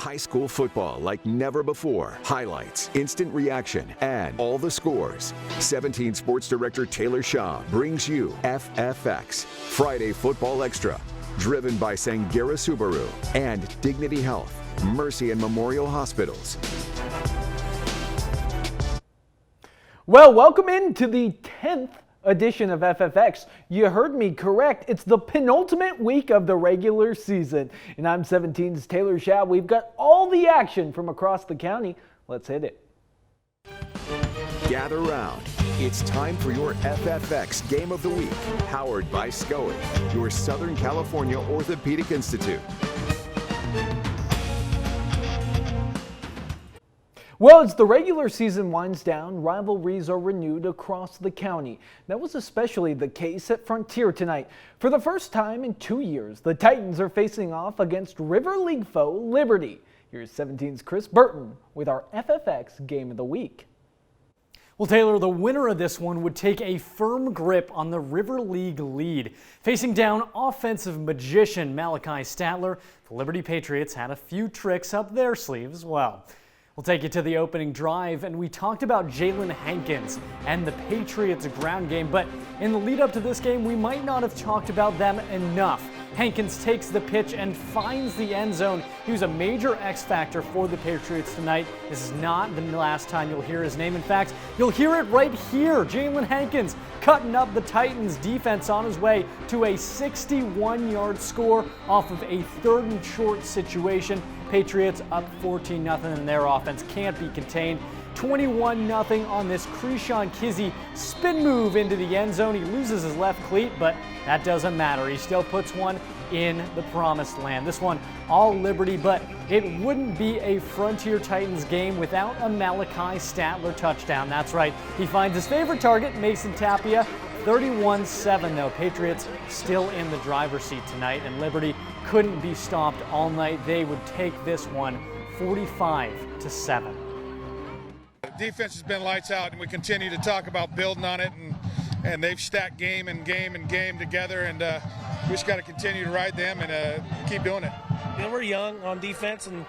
High school football like never before. Highlights, instant reaction, and all the scores. 17 Sports Director Taylor Shaw brings you FFX, Friday Football Extra. Driven by Sangera Subaru and Dignity Health, Mercy and Memorial Hospitals. Well, welcome into the 10th edition of FFX. You heard me correct. It's the penultimate week of the regular season. And I'm 17's Taylor Shaw. We've got all the action from across the county. Let's hit it. Gather round. It's time for your FFX Game of the Week, powered by SCOE, your Southern California Orthopedic Institute. Well, as the regular season winds down, rivalries are renewed across the county. That was especially the case at Frontier tonight. For the first time in 2 years, the Titans are facing off against River League foe Liberty. Here's 17's Chris Burton with our FFX Game of the Week. Well, Taylor, the winner of this one would take a firm grip on the River League lead. Facing down offensive magician Malachi Statler, the Liberty Patriots had a few tricks up their sleeve as well. We'll take you to the opening drive, and we talked about Jalen Hankins and the Patriots' ground game, but in the lead up to this game, we might not have talked about them enough. Hankins takes the pitch and finds the end zone. He was a major X factor for the Patriots tonight. This is not the last time you'll hear his name. In fact, you'll hear it right here. Jalen Hankins cutting up the Titans defense on his way to a 61-yard score off of a 3rd and short situation. Patriots up 14-0, and their offense can't be contained. 21-0 on this Krishan Kizzy spin move into the end zone. He loses his left cleat, but that doesn't matter. He still puts one in the promised land. This one all Liberty, but it wouldn't be a Frontier Titans game without a Malachi Statler touchdown. That's right. He finds his favorite target, Mason Tapia. 31-7 though. Patriots still in the driver's seat tonight, and Liberty couldn't be stopped all night. They would take this one 45-7. Defense has been lights out, and we continue to talk about building on it, and they've stacked game and game and game together, and we just got to continue to ride them and keep doing it. You know, we're young on defense, and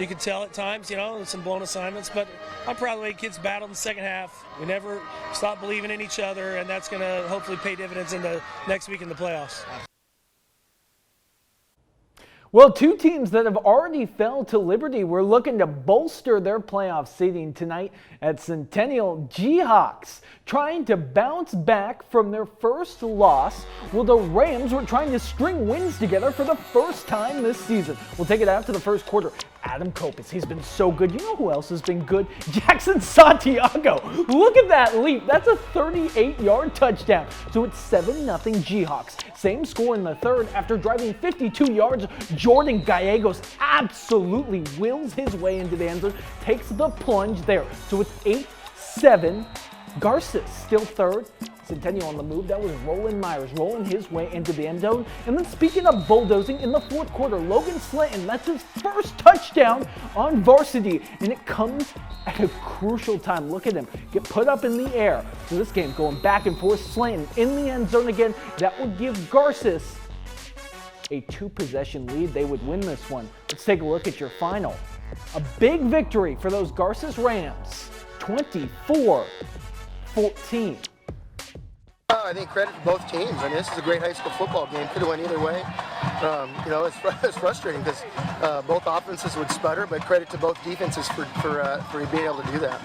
you can tell at times, you know, some blown assignments, but I'm proud of the way kids battled in the second half. We never stopped believing in each other, and that's going to hopefully pay dividends into next week in the playoffs. Well, two teams that have already fell to Liberty were looking to bolster their playoff seeding tonight at Centennial. Jayhawks trying to bounce back from their first loss, while the Rams were trying to string wins together for the first time this season. We'll take it out to the first quarter. Adam Kopis, he's been so good. You know who else has been good? Jackson Santiago. Look at that leap. That's a 38-yard touchdown. So it's 7-0 Jayhawks. Same score in the third. After driving 52 yards, Jordan Gallegos absolutely wills his way into the end zone, takes the plunge there. So it's 8-7. Garces still third. Centennial on the move. That was Roland Myers rolling his way into the end zone. And then speaking of bulldozing, in the fourth quarter, Logan Slanton, that's his first touchdown on varsity. And it comes at a crucial time. Look at him get put up in the air. So this game going back and forth. Slanton in the end zone again. That would give Garces a 2-possession lead. They would win this one. Let's take a look at your final. A big victory for those Garces Rams. 24-14. I think credit to both teams. I mean, this is a great high school football game. Could have went either way. You know, it's frustrating because both offenses would sputter, but credit to both defenses for being able to do that.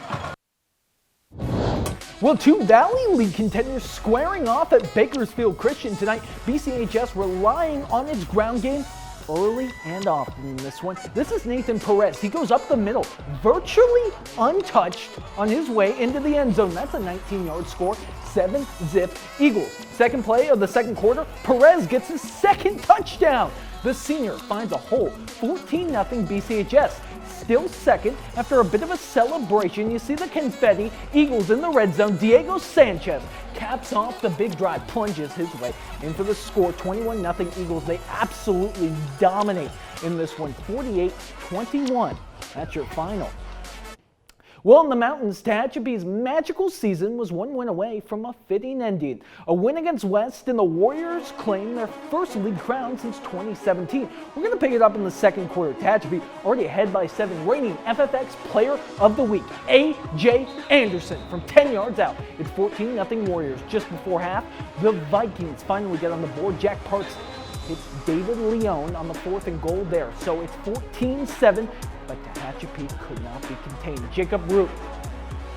Well, two Valley League contenders squaring off at Bakersfield Christian tonight. BCHS relying on its ground game early and often in this one. This is Nathan Perez. He goes up the middle, virtually untouched on his way into the end zone. That's a 19-yard score. 7-zip Eagles. Second play of the second quarter, Perez gets his second touchdown. The senior finds a hole. 14-0 BCHS. Still second after a bit of a celebration. You see the confetti. Eagles in the red zone. Diego Sanchez caps off the big drive, plunges his way in for the score. 21-0 Eagles. They absolutely dominate in this one. 48-21. That's your final. Well, in the mountains, Tehachapi's magical season was one win away from a fitting ending. A win against West, and the Warriors claim their first league crown since 2017. We're going to pick it up in the second quarter. Tehachapi already ahead by 7, reigning FFX Player of the Week, A.J. Anderson, from 10 yards out. It's 14-0 Warriors. Just before half, the Vikings finally get on the board. Jack Parks hits David Leone on the 4th and goal there. So it's 14-7. But Tehachapi could not be contained. Jacob Root,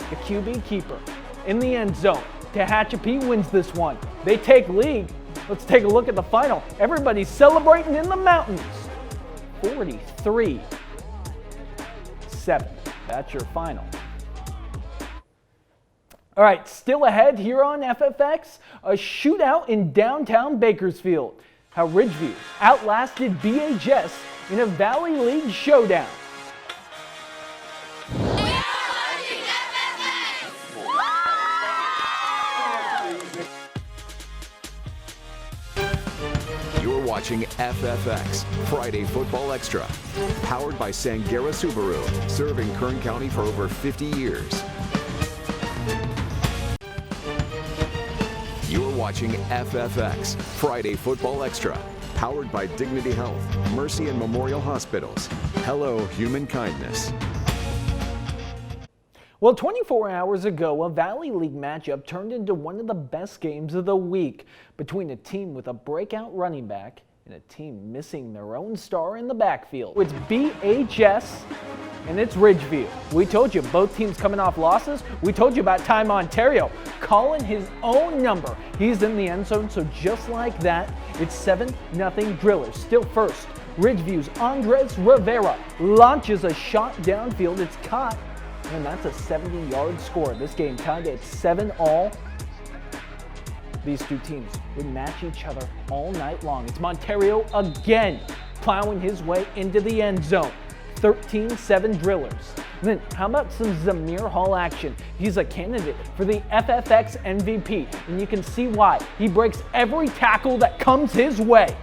the QB keeper, in the end zone. Tehachapi wins this one. They take lead. Let's take a look at the final. Everybody's celebrating in the mountains. 43-7. That's your final. All right, still ahead here on FFX, a shootout in downtown Bakersfield. How Ridgeview outlasted BHS in a Valley League showdown. You're watching FFX, Friday Football Extra, powered by Sangera Subaru, serving Kern County for over 50 years. You're watching FFX, Friday Football Extra, powered by Dignity Health, Mercy and Memorial Hospitals. Hello, human kindness. Well, 24 hours ago, a Valley League matchup turned into one of the best games of the week between a team with a breakout running back and a team missing their own star in the backfield. It's BHS and it's Ridgeview. We told you both teams coming off losses. We told you about Ty Ontario calling his own number. He's in the end zone, so just like that, it's 7-0 Drillers. Still first, Ridgeview's Andres Rivera launches a shot downfield. It's caught. And that's a 70-yard score. This game tied at 7-all. These two teams would match each other all night long. It's Montario again plowing his way into the end zone. 13-7 Drillers. And then how about some Zamir Hall action? He's a candidate for the FFX MVP, and you can see why. He breaks every tackle that comes his way.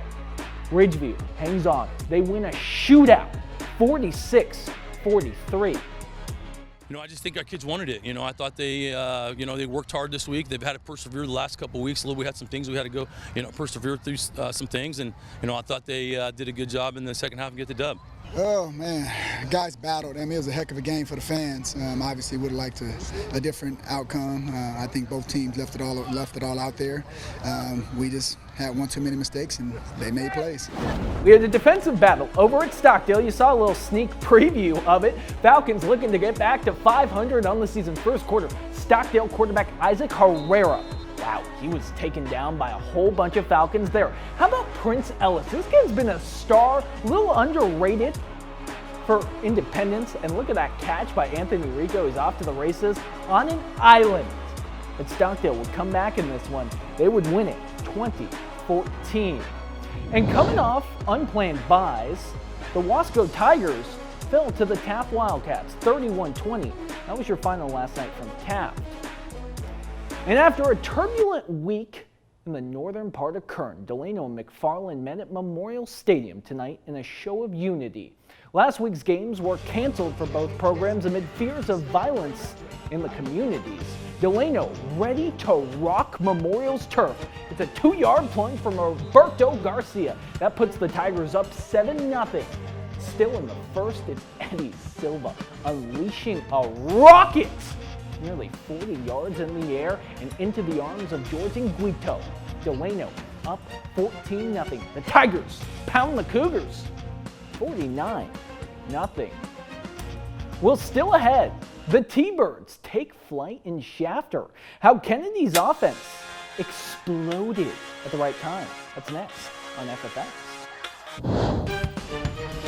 Ridgeview hangs on. They win a shootout, 46-43. I just think our kids wanted it. I thought they, they worked hard this week. They've had to persevere the last couple of weeks. We had some things we had to go, persevere through some things. And, I thought they did a good job in the second half and get the dub. Oh, man, guys battled. It was a heck of a game for the fans. Obviously, would have liked a different outcome. I think both teams left it all out there. We just had one too many mistakes, and they made plays. We had a defensive battle over at Stockdale. You saw a little sneak preview of it. Falcons looking to get back to 500 on the season. First quarter, Stockdale quarterback Isaac Herrera. Wow, he was taken down by a whole bunch of Falcons there. How about Prince Ellis? This kid's been a star, a little underrated for Independence. And look at that catch by Anthony Rico. He's off to the races on an island. But Stockdale would come back in this one. They would win it 20-14. And coming off unplanned buys, the Wasco Tigers fell to the Taft Wildcats 31-20. That was your final last night from Taft. And after a turbulent week in the northern part of Kern, Delano and McFarland met at Memorial Stadium tonight in a show of unity. Last week's games were canceled for both programs amid fears of violence in the communities. Delano ready to rock Memorial's turf. It's a 2-yard plunge from Roberto Garcia. That puts the Tigers up 7-0. Still in the first, it's Eddie Silva unleashing a rocket. Nearly 40 yards in the air and into the arms of Jordan Guito. Delano up 14-0. The Tigers pound the Cougars 49-0. Well, still ahead, the T-Birds take flight in Shafter. How Kennedy's offense exploded at the right time. That's next on FFX.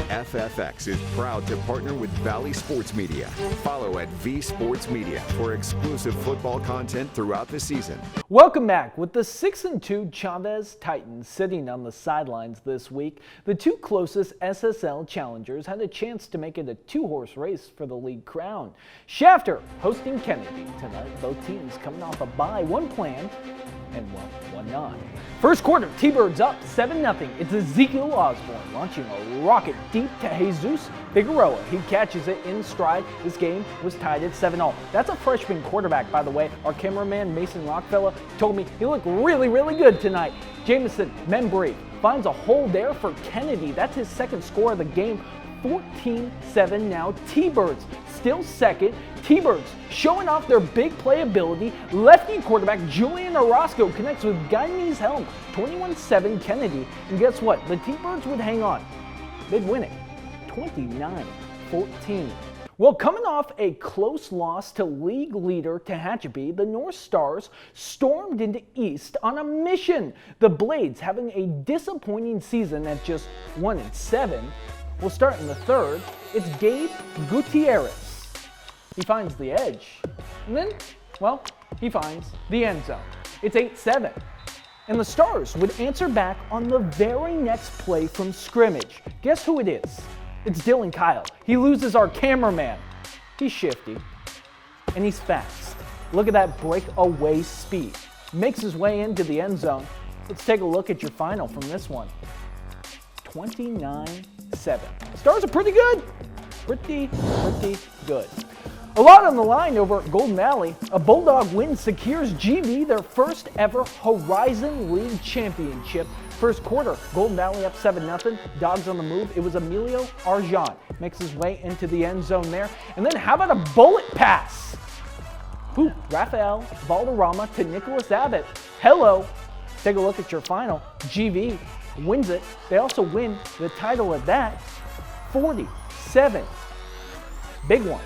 FFX is proud to partner with Valley Sports Media. Follow at V Sports Media for exclusive football content throughout the season. Welcome back. With the 6-2 Chavez Titans sitting on the sidelines this week, the two closest SSL challengers had a chance to make it a 2-horse race for the league crown. Shafter hosting Kennedy tonight. Both teams coming off a bye, one planned and one not. First quarter, T-Birds up 7-0. It's Ezekiel Osborne launching a rocket deep deep to Jesus Figueroa. He catches it in stride. This game was tied at 7-all. That's a freshman quarterback, by the way. Our cameraman, Mason Rockfellow, told me he looked really, really good tonight. Jamison Membry finds a hole there for Kennedy. That's his second score of the game. 14-7 now. T-Birds still second. T-Birds showing off their big playability. Lefty quarterback Julian Orozco connects with Guyanese Helm. 21-7 Kennedy. And guess what? The T-Birds would hang on. They'd win it. 29-14. Well, coming off a close loss to league leader Tehachapi, the North Stars stormed into East on a mission. The Blades, having a disappointing season at just 1-7, will start in the third. It's Gabe Gutierrez. He finds the edge. And then, well, he finds the end zone. It's 8-7. And the Stars would answer back on the very next play from scrimmage. Guess who it is? It's Dylan Kyle. He loses our cameraman. He's shifty. And he's fast. Look at that breakaway speed. Makes his way into the end zone. Let's take a look at your final from this one. 29-7. Stars are pretty good. Pretty good. A lot on the line over at Golden Valley. A Bulldog win secures GV their first ever Horizon League championship. First quarter, Golden Valley up 7-0. Dogs on the move. It was Emilio Arjan. Makes his way into the end zone there. And then how about a bullet pass? Rafael Valderrama to Nicholas Abbott. Hello. Take a look at your final. GV wins it. They also win the title at that. 47. Big one.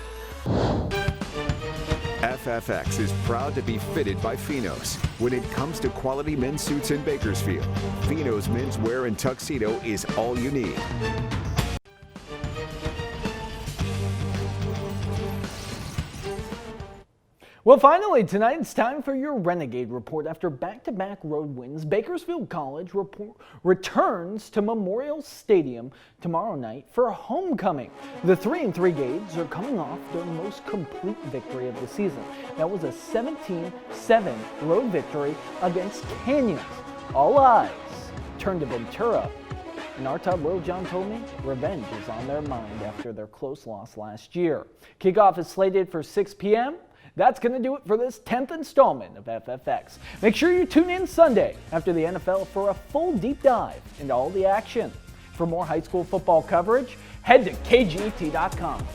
FFX is proud to be fitted by Finos. When it comes to quality men's suits in Bakersfield, Finos menswear and tuxedo is all you need. Well, finally, tonight it's time for your Renegade Report. After back-to-back road wins, Bakersfield College returns to Memorial Stadium tomorrow night for homecoming. The 3-3 Gades are coming off their most complete victory of the season. That was a 17-7 road victory against Canyons. All eyes turn to Ventura. And our Todd Littlejohn told me revenge is on their mind after their close loss last year. Kickoff is slated for 6 p.m. That's going to do it for this 10th installment of FFX. Make sure you tune in Sunday after the NFL for a full deep dive into all the action. For more high school football coverage, head to kget.com.